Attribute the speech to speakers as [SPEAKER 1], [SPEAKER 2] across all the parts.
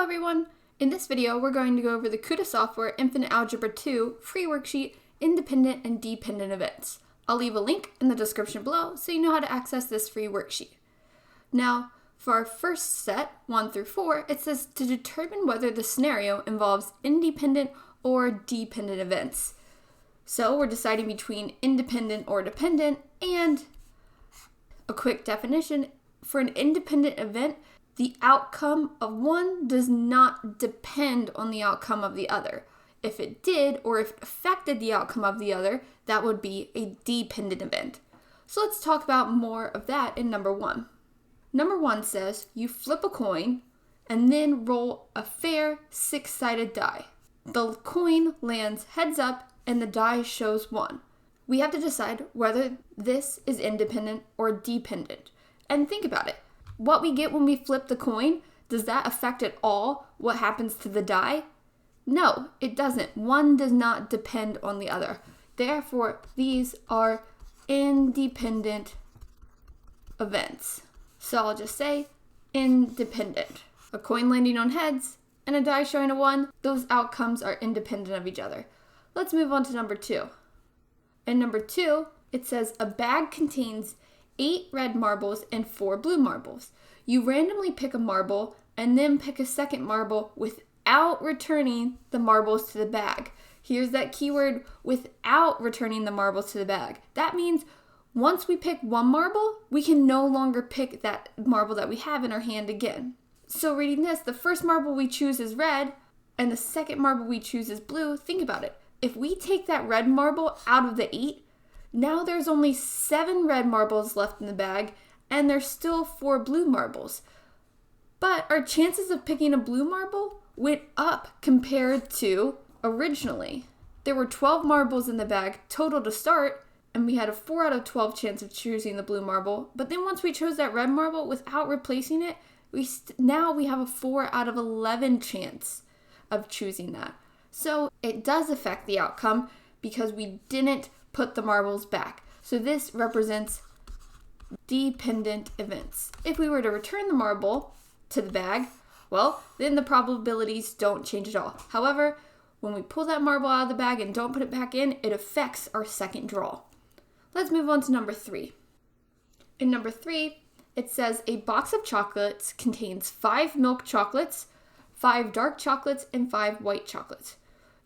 [SPEAKER 1] Hello everyone! In this video, we're going to go over the KutaSoftware Infinite Algebra 2 free worksheet, Independent and Dependent Events. I'll leave a link in the description below so you know how to access this free worksheet. Now, for our first set, 1 through 4, it says to determine whether the scenario involves independent or dependent events. So we're deciding between independent or dependent, and a quick definition, for an independent event, the outcome of one does not depend on the outcome of the other. If it did, or if it affected the outcome of the other, that would be a dependent event. So let's talk about more of that in number 1. Number 1 says you flip a coin and then roll a fair 6-sided die. The coin lands heads up and the die shows 1. We have to decide whether this is independent or dependent. And think about it. What we get when we flip the coin, does that affect at all what happens to the die? No, it doesn't. One does not depend on the other. Therefore, these are independent events. So I'll just say independent. A coin landing on heads and a die showing a 1, those outcomes are independent of each other. Let's move on to number 2. In number 2, it says a bag contains 8 red marbles and 4 blue marbles. You randomly pick a marble and then pick a second marble without returning the marbles to the bag. Here's that keyword, without returning the marbles to the bag. That means once we pick one marble, we can no longer pick that marble that we have in our hand again. So reading this, the first marble we choose is red and the second marble we choose is blue. Think about it. If we take that red marble out of the 8, now there's only 7 red marbles left in the bag, and there's still 4 blue marbles. But our chances of picking a blue marble went up compared to originally. There were 12 marbles in the bag total to start, and we had a 4 out of 12 chance of choosing the blue marble. But then once we chose that red marble without replacing it, now we have a 4 out of 11 chance of choosing that. So it does affect the outcome because we didn't put the marbles back. So this represents dependent events. If we were to return the marble to the bag, well, then the probabilities don't change at all. However, when we pull that marble out of the bag and don't put it back in, it affects our second draw. Let's move on to number 3. In number 3, it says a box of chocolates contains 5 milk chocolates, 5 dark chocolates, and 5 white chocolates.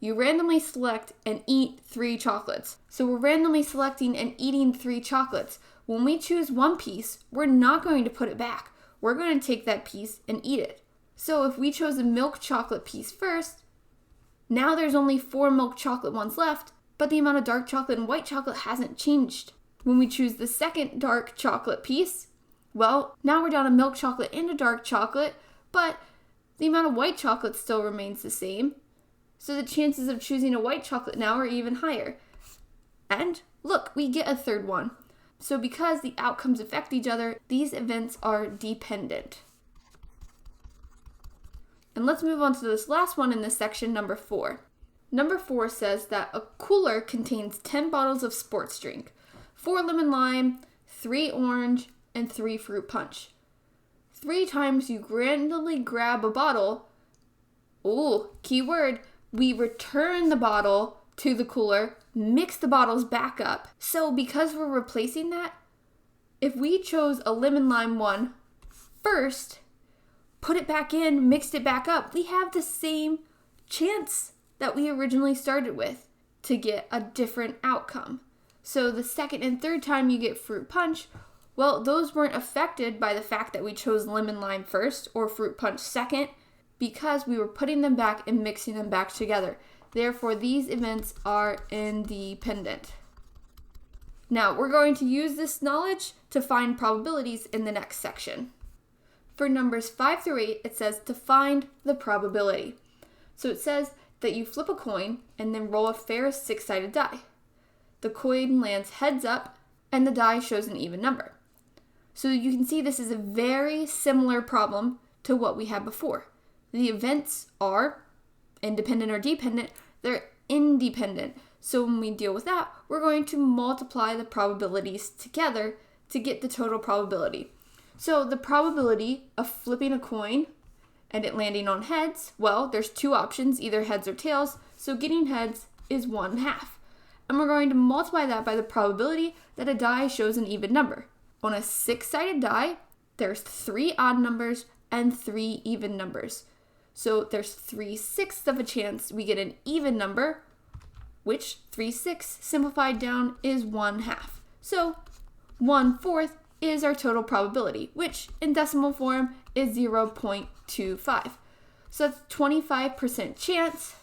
[SPEAKER 1] You randomly select and eat 3 chocolates. So we're randomly selecting and eating 3 chocolates. When we choose one piece, we're not going to put it back. We're going to take that piece and eat it. So if we chose a milk chocolate piece first, now there's only 4 milk chocolate ones left, but the amount of dark chocolate and white chocolate hasn't changed. When we choose the second dark chocolate piece, well, now we're down to milk chocolate and a dark chocolate, but the amount of white chocolate still remains the same. So the chances of choosing a white chocolate now are even higher. And look, we get a third one. So because the outcomes affect each other, these events are dependent. And let's move on to this last one in this section, number 4. Number 4 says that a cooler contains 10 bottles of sports drink, 4 lemon lime, 3 orange, and 3 fruit punch. 3 times you randomly grab a bottle, keyword, we return the bottle to the cooler, mix the bottles back up. So because we're replacing that, if we chose a lemon lime one first, put it back in, mixed it back up, we have the same chance that we originally started with to get a different outcome. So the second and third time you get fruit punch, well, those weren't affected by the fact that we chose lemon lime first or fruit punch second, because we were putting them back and mixing them back together. Therefore, these events are independent. Now, we're going to use this knowledge to find probabilities in the next section. For numbers 5 through 8, it says to find the probability. So it says that you flip a coin and then roll a fair 6-sided die. The coin lands heads up and the die shows an even number. So you can see this is a very similar problem to what we had before. The events are independent or dependent, they're independent. So when we deal with that, we're going to multiply the probabilities together to get the total probability. So the probability of flipping a coin and it landing on heads, well, there's two options, either heads or tails, so getting heads is 1/2. And we're going to multiply that by the probability that a die shows an even number. On a 6-sided die, there's 3 odd numbers and 3 even numbers. So there's 3/6 of a chance we get an even number, which 3/6 simplified down is 1/2. So 1/4 is our total probability, which in decimal form is 0.25. So that's 25% chance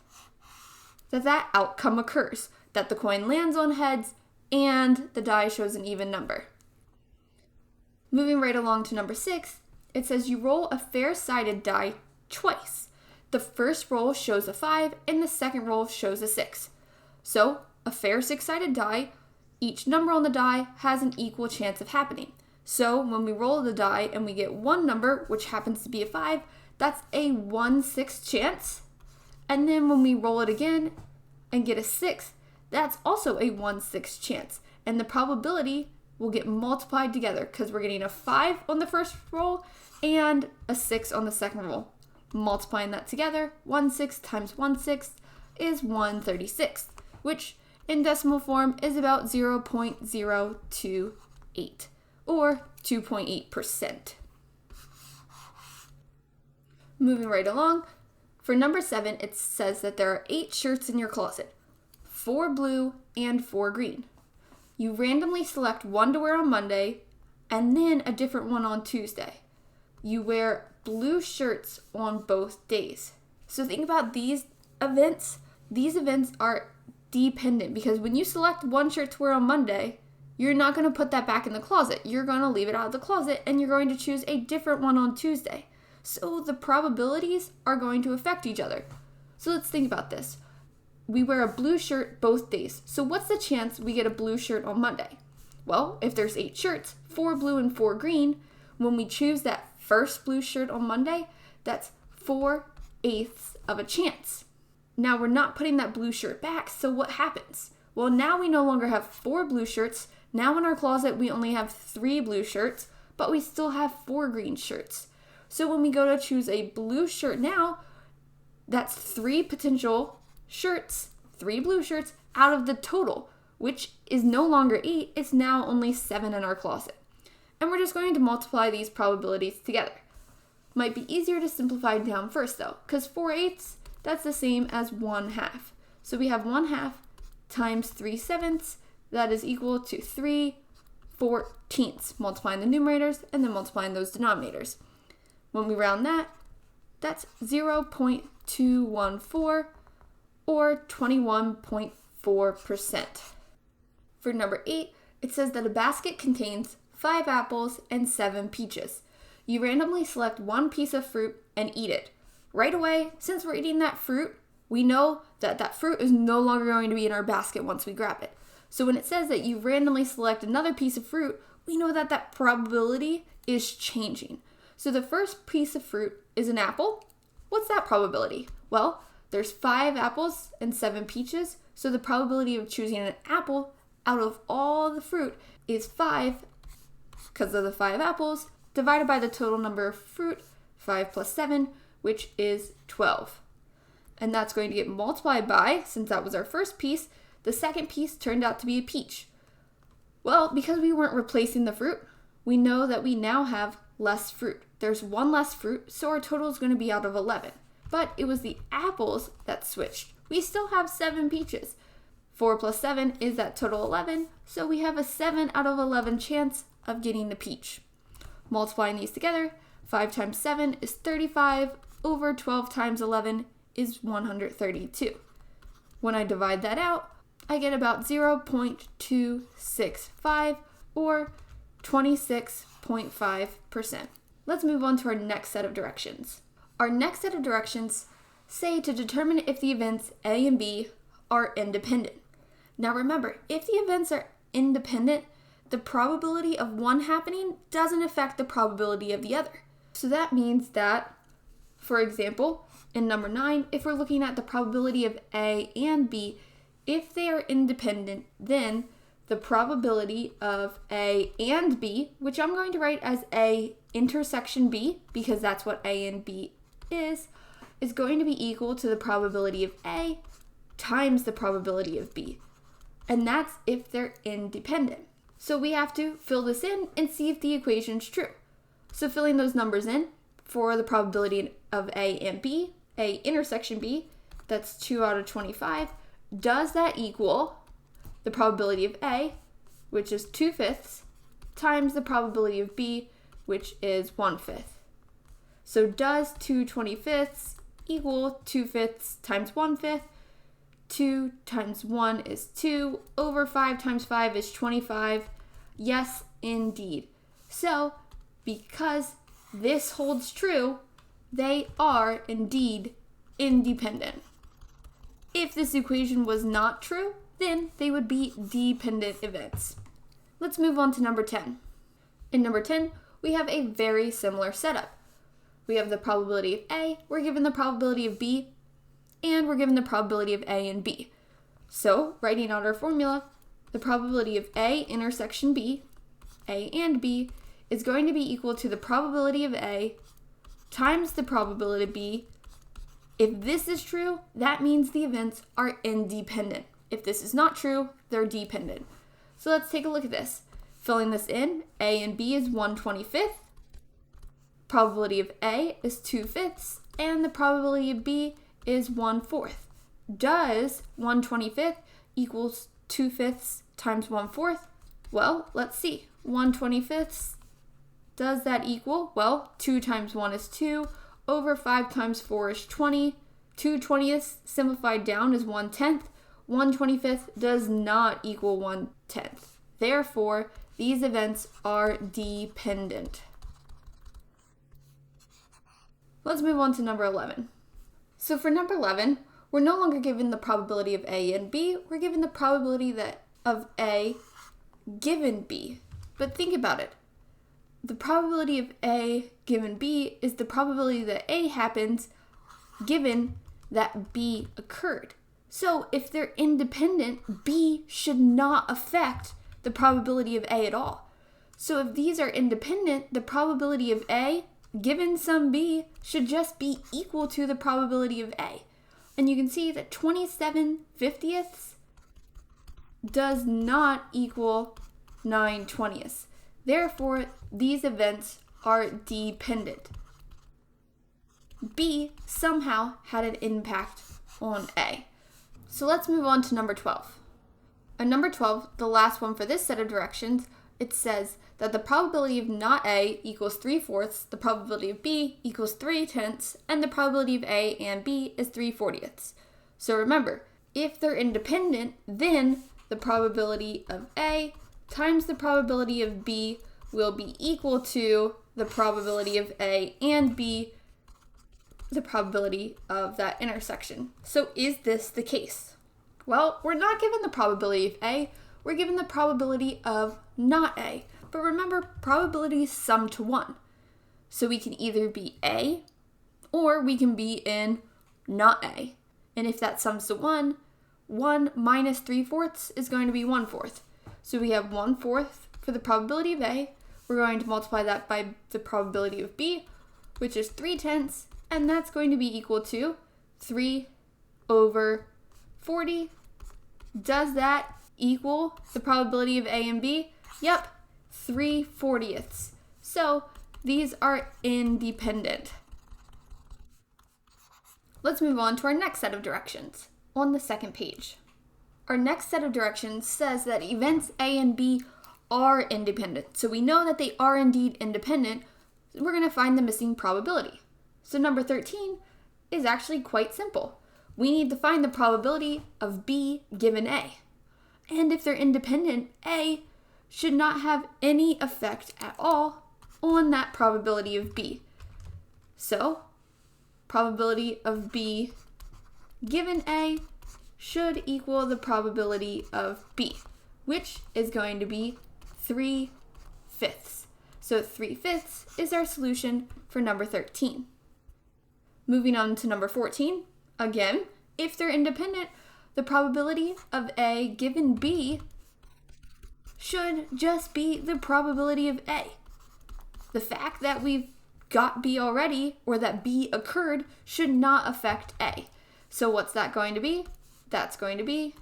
[SPEAKER 1] that that outcome occurs, that the coin lands on heads and the die shows an even number. Moving right along to number 6, it says you roll a fair-sided die twice. The first roll shows a 5 and the second roll shows a 6. So a fair 6-sided die, each number on the die has an equal chance of happening. So when we roll the die and we get one number, which happens to be a 5, that's a 1/6 chance. And then when we roll it again and get a 6, that's also a 1/6 chance. And the probability will get multiplied together because we're getting a 5 on the first roll and a 6 on the second roll. Multiplying that together, 1/6 times 1/6 is 1/36, which in decimal form is about 0.028 or 2.8%. Moving right along, for number 7, it says that there are 8 shirts in your closet, 4 blue and 4 green. You randomly select one to wear on Monday and then a different one on Tuesday. You wear blue shirts on both days. So think about these events. These events are dependent because when you select one shirt to wear on Monday, you're not going to put that back in the closet. You're going to leave it out of the closet and you're going to choose a different one on Tuesday. So the probabilities are going to affect each other. So let's think about this. We wear a blue shirt both days. So what's the chance we get a blue shirt on Monday? Well, if there's 8 shirts, 4 blue and 4 green, when we choose that first blue shirt on Monday, that's 4/8 of a chance. Now we're not putting that blue shirt back, so what happens? Well, now we no longer have 4 blue shirts. Now in our closet, we only have 3 blue shirts, but we still have 4 green shirts. So when we go to choose a blue shirt now, that's 3 potential shirts, 3 blue shirts out of the total, which is no longer 8, it's now only 7 in our closet. And we're just going to multiply these probabilities together. Might be easier to simplify down first though, because 4/8, that's the same as 1/2. So we have 1/2 times 3/7, that is equal to 3/14, multiplying the numerators and then multiplying those denominators. When we round that, that's 0.214 or 21.4%. For number 8, it says that a basket contains 5 apples and 7 peaches. You randomly select one piece of fruit and eat it. Right away, since we're eating that fruit, we know that that fruit is no longer going to be in our basket once we grab it. So when it says that you randomly select another piece of fruit, we know that that probability is changing. So the first piece of fruit is an apple. What's that probability? Well, there's 5 apples and 7 peaches, so the probability of choosing an apple out of all the fruit is 5 because of the 5 apples divided by the total number of fruit, 5 plus 7, which is 12. And that's going to get multiplied by, since that was our first piece, the second piece turned out to be a peach. Well, because we weren't replacing the fruit, we know that we now have less fruit. There's 1 less fruit, so our total is going to be out of 11. But it was the apples that switched. We still have 7 peaches. 4 plus 7 is that total 11, so we have a 7 out of 11 chance of getting the peach. Multiplying these together, 5 times 7 is 35, over 12 times 11 is 132. When I divide that out, I get about 0.265 or 26.5%. Let's move on to our next set of directions. Our next set of directions say to determine if the events A and B are independent. Now remember, if the events are independent, the probability of one happening doesn't affect the probability of the other. So that means that, for example, in number 9, if we're looking at the probability of A and B, if they are independent, then the probability of A and B, which I'm going to write as A intersection B, because that's what A and B is going to be equal to the probability of A times the probability of B. And that's if they're independent. So we have to fill this in and see if the equation's true. So filling those numbers in for the probability of A and B, A intersection B, that's 2 out of 25. Does that equal the probability of A, which is 2/5, times the probability of B, which is 1/5? So does 2/25 equal 2/5 times 1/5? 2 times 1 is 2, over 5 times 5 is 25. Yes, indeed. So, because this holds true, they are indeed independent. If this equation was not true, then they would be dependent events. Let's move on to number 10. In number 10, we have a very similar setup. We have the probability of A, we're given the probability of B, and we're given the probability of A and B. So, writing out our formula, the probability of A intersection B, A and B, is going to be equal to the probability of A times the probability of B. If this is true, that means the events are independent. If this is not true, they're dependent. So let's take a look at this. Filling this in, A and B is 1/25. Probability of A is 2/5, and the probability of B is 1/4. Does 1/25 equals 2/5 times 1/4? Well, let's see. 1/25, does that equal? Well, 2 times 1 is 2, over 5 times 4 is 20. 2/20 simplified down is 1/10. 1/25 does not equal 1/10. Therefore, these events are dependent. Let's move on to number 11. So for number 11, we're no longer given the probability of A and B, we're given the probability of A given B. But think about it. The probability of A given B is the probability that A happens given that B occurred. So if they're independent, B should not affect the probability of A at all. So if these are independent, the probability of A given some B should just be equal to the probability of A. And you can see that 27/50 does not equal 9/20. Therefore, these events are dependent. B somehow had an impact on A. So let's move on to number 12. And number 12, the last one for this set of directions, it says that the probability of not A equals 3/4, the probability of B equals 3/10, and the probability of A and B is 3/40. So remember, if they're independent, then the probability of A times the probability of B will be equal to the probability of A and B, the probability of that intersection. So is this the case? Well, we're not given the probability of A, we're given the probability of not A. But remember, probabilities sum to 1. So we can either be A or we can be in not A. And if that sums to 1, 1 minus 3/4 is going to be 1/4. So we have 1/4 for the probability of A. We're going to multiply that by the probability of B, which is 3/10, and that's going to be equal to 3/40. Does that equal the probability of A and B? Yep, 3/40. So these are independent. Let's move on to our next set of directions on the second page. Our next set of directions says that events A and B are independent. So we know that they are indeed independent. We're going to find the missing probability. So number 13 is actually quite simple. We need to find the probability of B given A. And if they're independent, A should not have any effect at all on that probability of B. So, probability of B given A should equal the probability of B, which is going to be 3/5. So 3/5 is our solution for number 13. Moving on to number 14, again, if they're independent, the probability of A given B should just be the probability of A. The fact that we've got B already, or that B occurred, should not affect A. So what's that going to be? That's going to be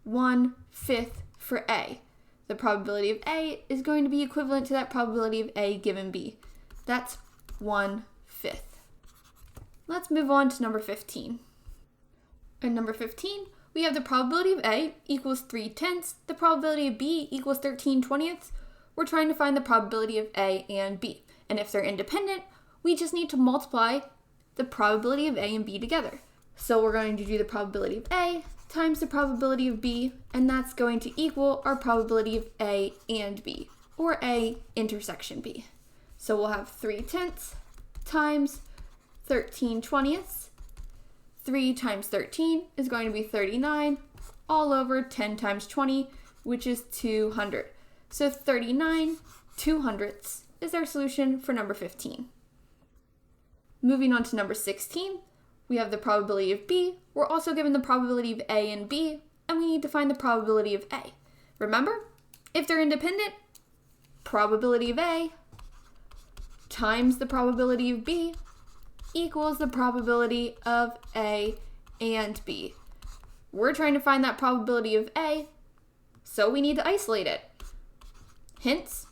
[SPEAKER 1] 1/5 for A. The probability of A is going to be equivalent to that probability of A given B. That's 1/5. Let's move on to number 15. In number 15, we have the probability of A equals 3/10, the probability of B equals 13/20. We're trying to find the probability of A and B. And if they're independent, we just need to multiply the probability of A and B together. So we're going to do the probability of A times the probability of B, and that's going to equal our probability of A and B, or A intersection B. So we'll have 3/10 times 13/20. 3 times 13 is going to be 39, all over 10 times 20, which is 200. So 39/200 is our solution for number 15. Moving on to number 16, we have the probability of B. We're also given the probability of A and B, and we need to find the probability of A. Remember, if they're independent, probability of A times the probability of B equals the probability of A and B. We're trying to find that probability of A, so we need to isolate it. Hence,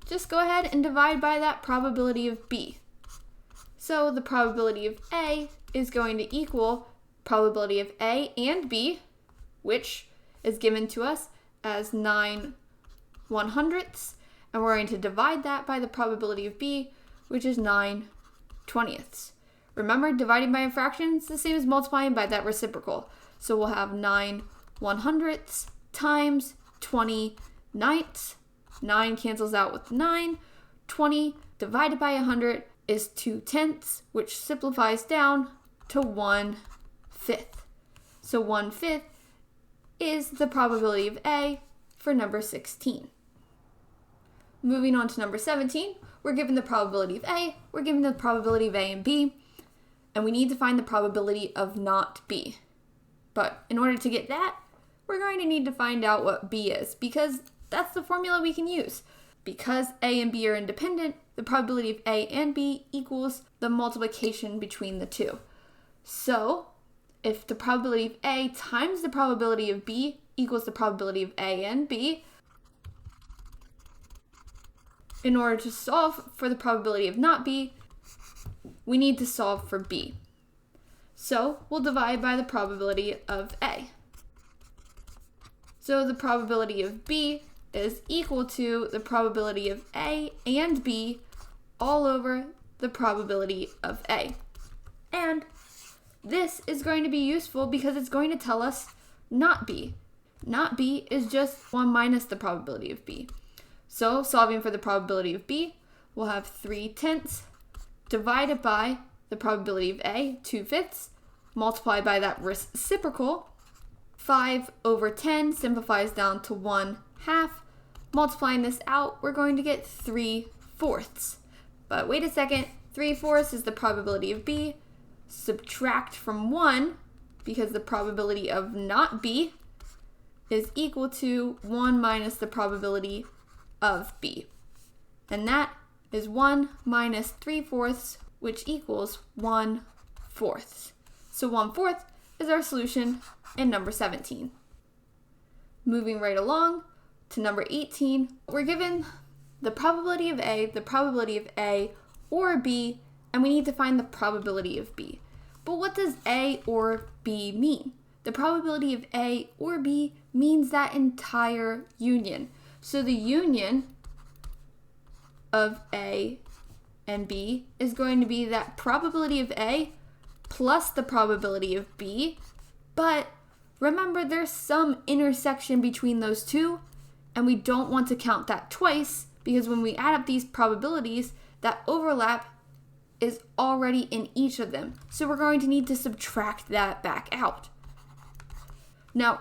[SPEAKER 1] just go ahead and divide by that probability of B. So the probability of A is going to equal probability of A and B, which is given to us as 9/100ths, and we're going to divide that by the probability of B, which is 9/20ths. Remember, dividing by a fraction is the same as multiplying by that reciprocal. So we'll have 9/100ths times 20/9. 9 cancels out with 9. 20 divided by 100 is 2/10, which simplifies down to 1/5. So 1/5 is the probability of A for number 16. Moving on to number 17, we're given the probability of A, we're given the probability of A and B, and we need to find the probability of not B. But in order to get that, we're going to need to find out what B is, because that's the formula we can use. Because A and B are independent, the probability of A and B equals the multiplication between the two. So, if the probability of A times the probability of B equals the probability of A and B, in order to solve for the probability of not B, we need to solve for B. So, we'll divide by the probability of A. So the probability of B is equal to the probability of A and B all over the probability of A. And this is going to be useful because it's going to tell us not B. Not B is just 1 minus the probability of B. So solving for the probability of B, we'll have 3/10 divided by the probability of A, 2/5, multiplied by that reciprocal. 5/10 simplifies down to 1/2. Multiplying this out, we're going to get 3/4. But wait a second, 3/4 is the probability of B. Subtract from 1, because the probability of not B is equal to 1 minus the probability of B. And that is 1 minus 3/4, which equals 1/4. So 1/4 is our solution in number 17. Moving right along to number 18, we're given the probability of A or B, and we need to find the probability of B. But what does A or B mean? The probability of A or B means that entire union. So the union of A and B is going to be that probability of A plus the probability of B, but remember there's some intersection between those two, and we don't want to count that twice, because when we add up these probabilities, that overlap is already in each of them. So we're going to need to subtract that back out. Now,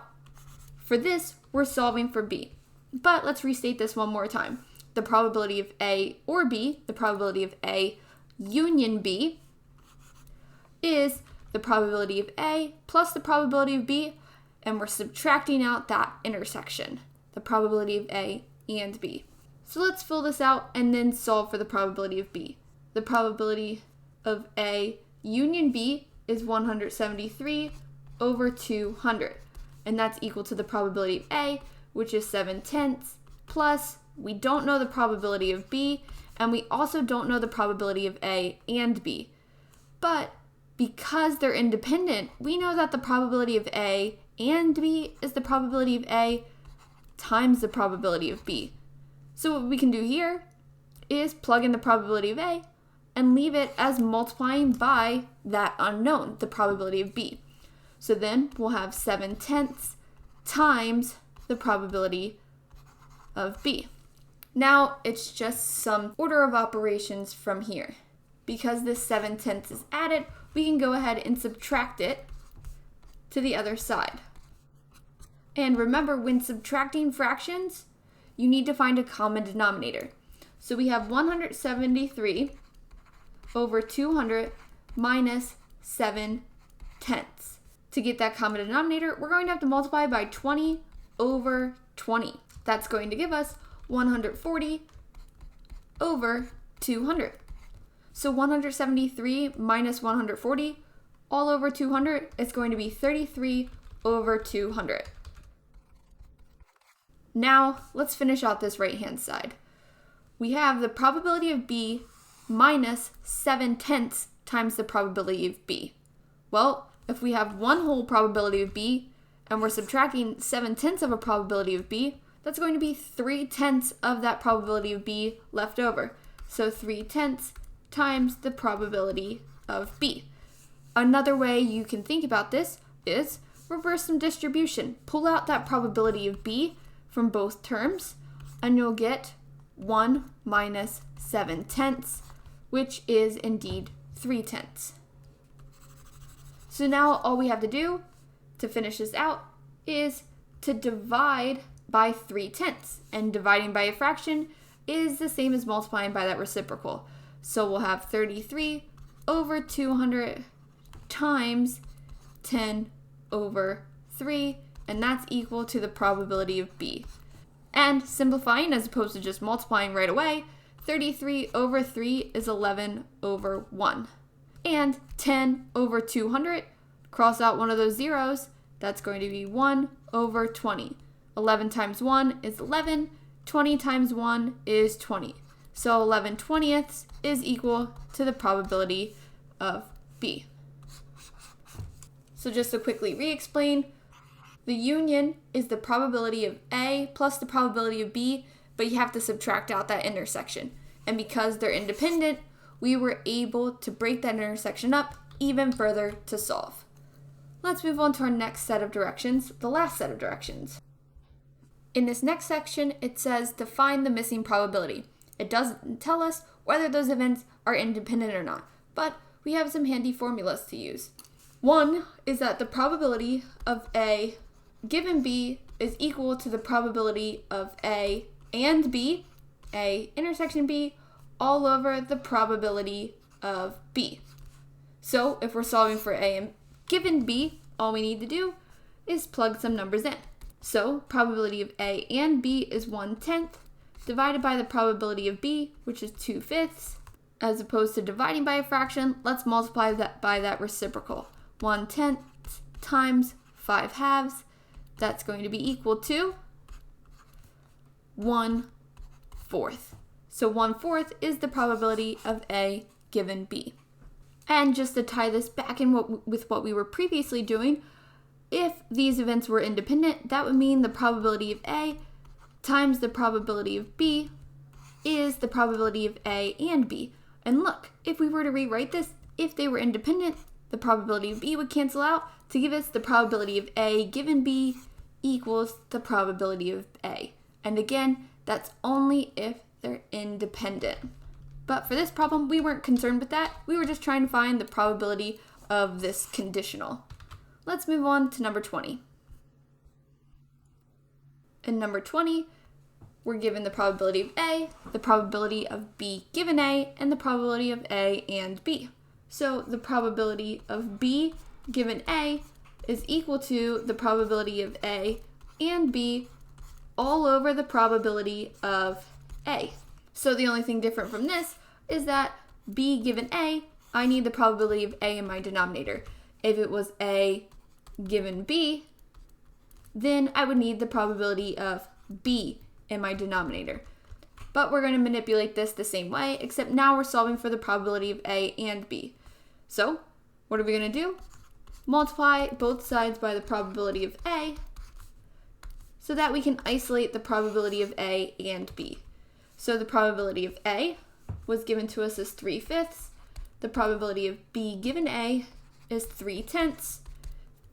[SPEAKER 1] for this, we're solving for B. But let's restate this one more time. The probability of A or B, the probability of A union B, is the probability of A plus the probability of B, and we're subtracting out that intersection, the probability of A and B. So let's fill this out and then solve for the probability of B. the probability of A union B is 173 over 200. And that's equal to the probability of A, which is 7/10, plus we don't know the probability of B, and we also don't know the probability of A and B. But because they're independent, we know that the probability of A and B is the probability of A times the probability of B. So what we can do here is plug in the probability of A and leave it as multiplying by that unknown, the probability of B. So then we'll have 7/10 times the probability of B. Now it's just some order of operations from here. Because this 7/10 is added, we can go ahead and subtract it to the other side. And remember, when subtracting fractions, you need to find a common denominator. So we have 173 over 200 minus 7/10. To get that common denominator, we're going to have to multiply by 20 over 20. That's going to give us 140 over 200. So 173 minus 140 all over 200 is going to be 33 over 200. Now let's finish out this right-hand side. We have the probability of B minus 7/10 times the probability of B. Well, if we have one whole probability of B and we're subtracting 7/10 of a probability of B, that's going to be 3/10 of that probability of B left over. So 3/10 times the probability of B. Another way you can think about this is reverse some distribution. Pull out that probability of B from both terms, and you'll get 1 minus 7/10, which is indeed 3/10. So now all we have to do to finish this out is to divide by 3/10, and dividing by a fraction is the same as multiplying by that reciprocal. So we'll have 33 over 200 times 10 over 3, and that's equal to the probability of B. And simplifying as opposed to just multiplying right away, 33 over 3 is 11 over 1. And 10 over 200, cross out one of those zeros, that's going to be 1 over 20. 11 times 1 is 11, 20 times 1 is 20. So 11/20 is equal to the probability of B. So just to quickly re-explain, the union is the probability of A plus the probability of B, but you have to subtract out that intersection. And because they're independent, we were able to break that intersection up even further to solve. Let's move on to our next set of directions, the last set of directions. In this next section, it says to find the missing probability. It doesn't tell us whether those events are independent or not, but we have some handy formulas to use. One is that the probability of A given B is equal to the probability of A and B, A intersection B, all over the probability of B. So if we're solving for A and given B, all we need to do is plug some numbers in. So probability of A and B is 1/10 divided by the probability of B, which is 2/5. As opposed to dividing by a fraction, let's multiply that by that reciprocal. 1/10 times 5/2, that's going to be equal to 1/4. So 1/4 is the probability of A given B. And just to tie this back in with what we were previously doing, if these events were independent, that would mean the probability of A times the probability of B is the probability of A and B. And look, if we were to rewrite this, if they were independent, the probability of B would cancel out to give us the probability of A given B equals the probability of A. And again, that's only if they're independent. But for this problem, we weren't concerned with that. We were just trying to find the probability of this conditional. Let's move on to number 20. In number 20, we're given the probability of A, the probability of B given A, and the probability of A and B. So the probability of B given A is equal to the probability of A and B all over the probability of A. So the only thing different from this is that B given A, I need the probability of A in my denominator. If it was A given B, then I would need the probability of B in my denominator. But we're going to manipulate this the same way, except now we're solving for the probability of A and B. So what are we going to do? Multiply both sides by the probability of A so that we can isolate the probability of A and B. So the probability of A was given to us as 3/5. The probability of B given A is 3/10.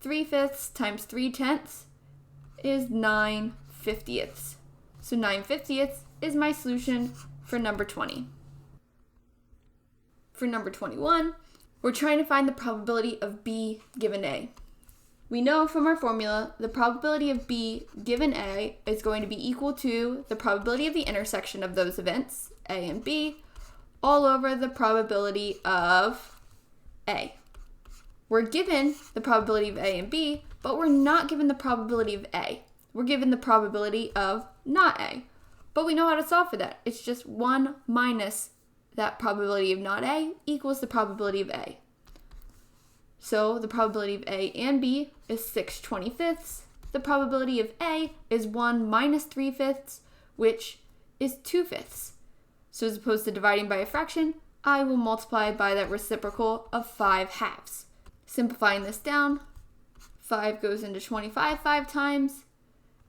[SPEAKER 1] 3/5 times 3/10 is 9/50. So 9/50 is my solution for number 20. For number 21, we're trying to find the probability of B given A. We know from our formula the probability of B given A is going to be equal to the probability of the intersection of those events, A and B, all over the probability of A. We're given the probability of A and B, but we're not given the probability of A. We're given the probability of not A. But we know how to solve for that. It's just 1 minus that probability of not A equals the probability of A. So the probability of A and B is 6/25. The probability of A is 1 minus 3/5, which is 2/5. So as opposed to dividing by a fraction, I will multiply by that reciprocal of 5/2. Simplifying this down, 5 goes into 25 5 times,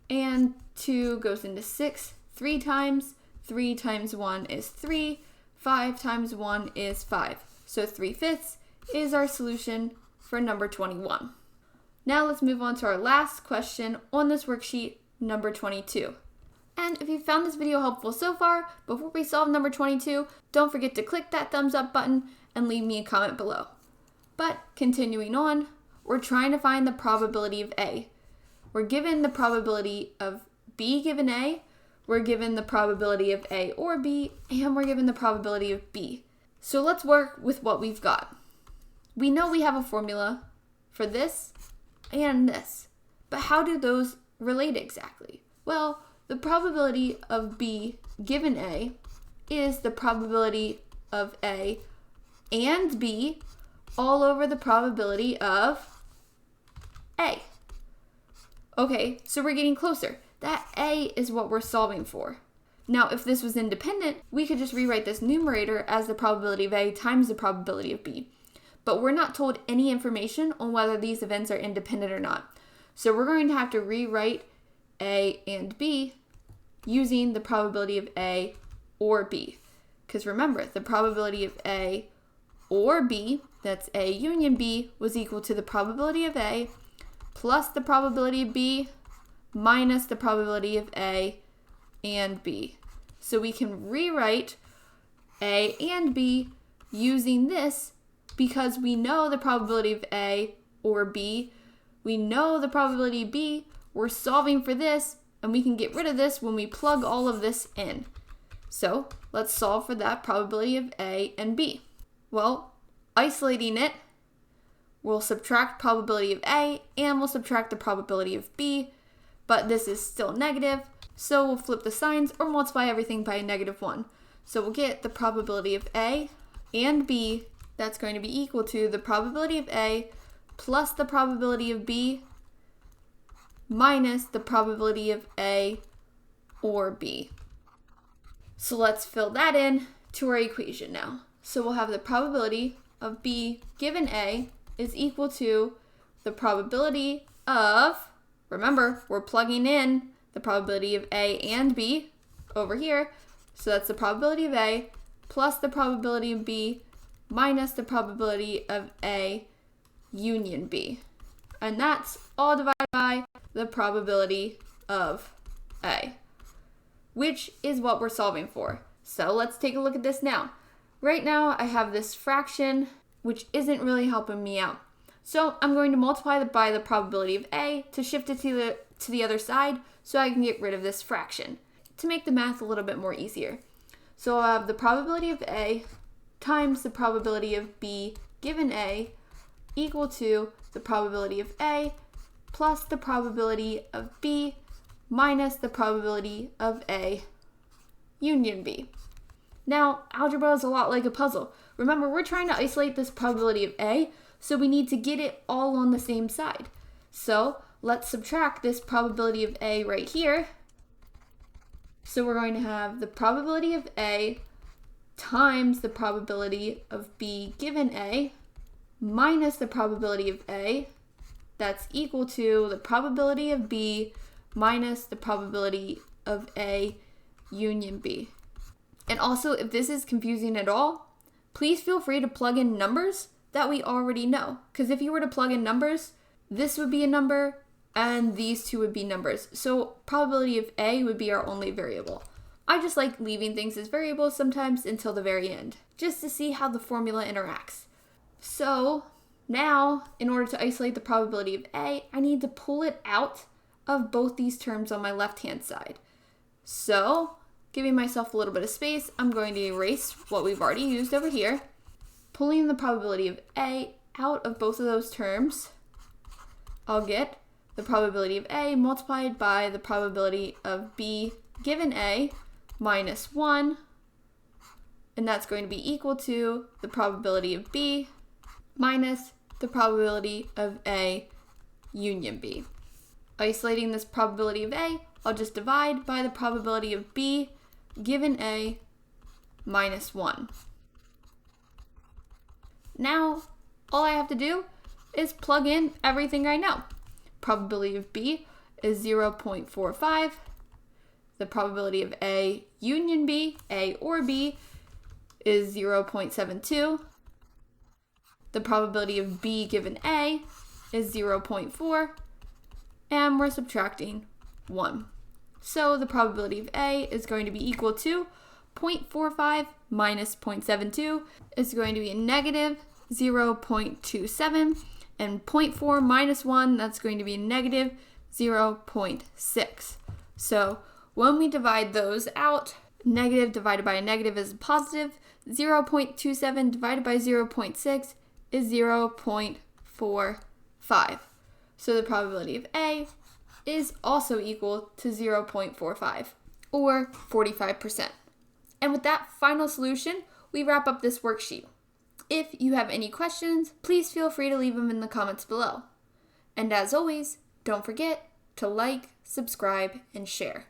[SPEAKER 1] and 2 goes into 6 3 times. 3 times 1 is 3. 5 times 1 is 5. So 3/5 is our solution for number 21. Now let's move on to our last question on this worksheet, number 22. And if you found this video helpful so far, before we solve number 22, don't forget to click that thumbs up button and leave me a comment below. But continuing on, we're trying to find the probability of A. We're given the probability of B given A, we're given the probability of A or B, and we're given the probability of B. So let's work with what we've got. We know we have a formula for this and this, but how do those relate exactly? Well, the probability of B given A is the probability of A and B all over the probability of A. Okay, so we're getting closer. That A is what we're solving for. Now, if this was independent, we could just rewrite this numerator as the probability of A times the probability of B. But we're not told any information on whether these events are independent or not. So we're going to have to rewrite A and B using the probability of A or B. Because remember, the probability of A or B, that's A union B, was equal to the probability of A plus the probability of B minus the probability of A and B. So we can rewrite A and B using this because we know the probability of A or B, we know the probability of B, we're solving for this, and we can get rid of this when we plug all of this in. So let's solve for that probability of A and B. Well, isolating it, we'll subtract probability of A and we'll subtract the probability of B, but this is still negative, so we'll flip the signs or multiply everything by a -1. So we'll get the probability of A and B, that's going to be equal to the probability of A plus the probability of B minus the probability of A or B. So let's fill that in to our equation now. So we'll have the probability of B given A is equal to the probability of, remember, we're plugging in the probability of A and B over here. So that's the probability of A plus the probability of B minus the probability of A union B. And that's all divided by the probability of A, which is what we're solving for. So let's take a look at this now. Right now I have this fraction which isn't really helping me out. So I'm going to multiply by the probability of A to shift it to the other side so I can get rid of this fraction to make the math a little bit more easier. So I'll have the probability of A times the probability of B given A equal to the probability of A plus the probability of B minus the probability of A union B. Now, algebra is a lot like a puzzle. Remember, we're trying to isolate this probability of A, so we need to get it all on the same side. So let's subtract this probability of A right here. So we're going to have the probability of A times the probability of B given A minus the probability of A. That's equal to the probability of B minus the probability of A union B. And also, if this is confusing at all, please feel free to plug in numbers that we already know. Because if you were to plug in numbers, this would be a number and these two would be numbers. So probability of A would be our only variable. I just like leaving things as variables sometimes until the very end, just to see how the formula interacts. So now, in order to isolate the probability of A, I need to pull it out of both these terms on my left-hand side. So, giving myself a little bit of space, I'm going to erase what we've already used over here, pulling the probability of A out of both of those terms. I'll get the probability of A multiplied by the probability of B given A minus 1, and that's going to be equal to the probability of B minus the probability of A union B. Isolating this probability of A, I'll just divide by the probability of B given A minus 1. Now, all I have to do is plug in everything I know. Probability of B is 0.45. The probability of A union B, A or B, is 0.72. The probability of B given A is 0.4. And we're subtracting 1. So the probability of A is going to be equal to 0.45 minus 0.72 is going to be a negative 0.27, and 0.4 minus 1, that's going to be a negative 0.6. So when we divide those out, negative divided by a negative is a positive, 0.27 divided by 0.6 is 0.45. So the probability of A is also equal to 0.45, or 45%. And with that final solution, we wrap up this worksheet. If you have any questions, please feel free to leave them in the comments below. And as always, don't forget to like, subscribe, and share.